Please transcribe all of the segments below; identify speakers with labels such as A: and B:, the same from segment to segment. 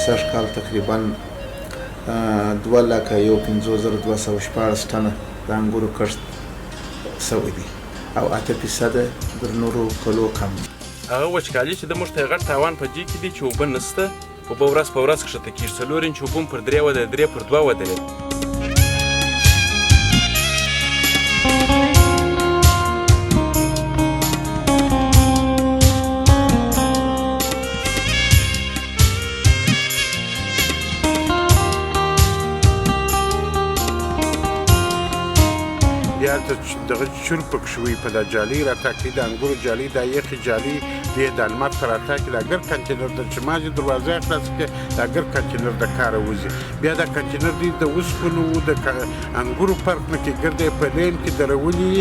A: سږ کال تقریبا 2,51,214 ټنه د انګورو کښت شوی دی او 8% د نورو کلو کم دی.
B: هغه وچکالي چې د موږ ته غټ تاوان په دې کې دی چې اوبه نشته، اوبه ورځ په ورځ کښته کېږي، 4 انچ اوبه هم پر 3 ودرېدې، 3 پر 2 ودرېدې.
C: بیا دغه چور پکښې وي په دا جالۍ راتاکي، د انګورو جالۍ، دا یخې جالۍ دې د لمر ته راتاکي، د اګر کنټینر د چې مازې دروازه یې خلاصه کړې د اګر کنټینر د کاره وځي. بیا دا کنټینر دې د اوسپنو د انګورو فرق نه کوي، ګرده یې په لین کې درولي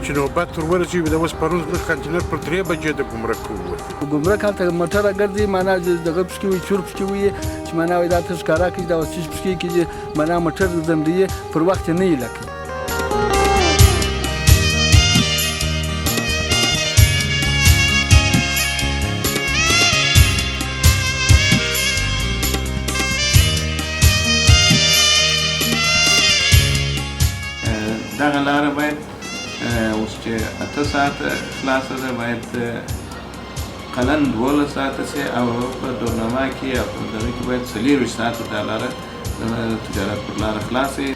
C: چې نوبت ور ورسېږي. د اوس پرون زموږ کنټینر پر 3 بجې د ګمرک ووت.
D: ګمرک هلته موټره ګرځي، معنا دغه پسکې وي، چور پسکې وي چې معنا وایي دا ته ښکاره کړي، دا اوس چیز پسکې کړي چې معنا موټر زمري پر وخت نه یې لکي.
E: دغه لاره باید اوس چې 8 ساعته خلاصه ده، باید قلن 12 ساعته شي او په دورنما کې او په دغه کې باید 24 ساعته دا لاره د تجارت پر لاره خلاصه وي.